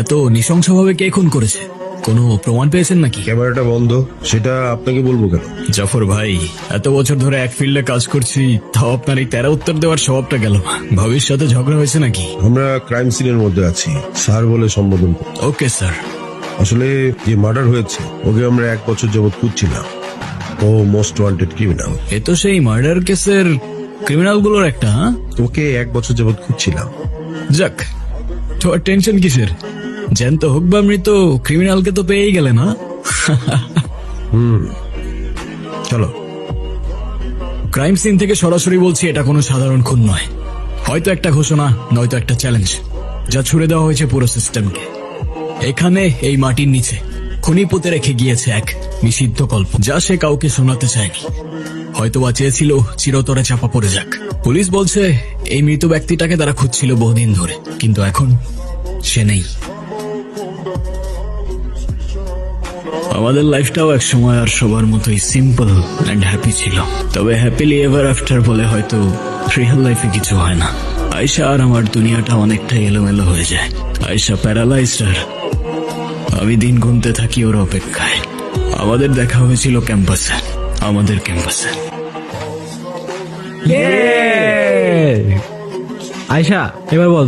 এত নৃশংসভাবে কে খুন করেছে? কোনো প্রমাণ পেয়েছেন নাকি? ক্যামেরাটা বন্ধ, সেটা আপনাকে বলবো কেন? জাফর ভাই, এত বছর ধরে এক ফিল্ডে কাজ করছি, তাও আপনার এই তেরা উত্তর দেওয়ার স্বভাবটা গেল। ভবিষ্যতে ঝগড়া হয়েছে নাকি? আমরা ক্রাইম সিনের মধ্যে আছি, স্যার বলে সম্বোধন করি। Okay sir. আসলে যে মার্ডার হয়েছে ওকে আমরা 1 বছর যাবৎ খুঁজছিলাম। ও মোস্ট ওয়ান্টেড ক্রিমিনাল। এ তো সেই মার্ডার কেসের ক্রিমিনাল গুলোর একটা। হ্যাঁ, ওকে 1 বছর যাবৎ খুঁজছিলাম। যাক, তোমার টেনশন কিসের? জ্যান্ত হোক বা মৃত, ক্রিমিনালকে তো পেয়েই গেলে না? চলো। ক্রাইম সিন থেকে সরাসরি বলছি, এটা কোনো সাধারণ খুন নয়। হয়তো একটা ঘোষণা, নয়তো একটা চ্যালেঞ্জ, যা ছুড়ে দেওয়া হয়েছে পুরো সিস্টেমকে। এখানে এই মাটির নিচে খুনি পুঁতে রেখে গিয়েছে এক নিষিদ্ধ গল্প, যা সে কাউকে শোনাতে চায়নি। হয়তোবা চেয়েছিল চিরতরে চাপা পড়ে যাক। পুলিশ বলছে এই মৃত ব্যক্তিটাকে তারা খুঁজছিল বহুদিন ধরে, কিন্তু এখন সে নেই। আমাদের লাইফটাও এক সময় আর সবার মতোই সিম্পল অ্যান্ড হ্যাপি ছিল। তবে হ্যাপিলি এভার আফটার বলে হয়তো রিয়েল লাইফে কিছু হয় না। আয়শা আর আমার দুনিয়াটা অনেকটাই এলোমেলো হয়ে যায়। আয়শা প্যারালাইজড আর আমি দিন গুনতে থাকি ওর অপেক্ষায়। আমাদের দেখা হয়েছিল ক্যাম্পাসে, আমাদের ক্যাম্পাসে। আয়শা, এবার বল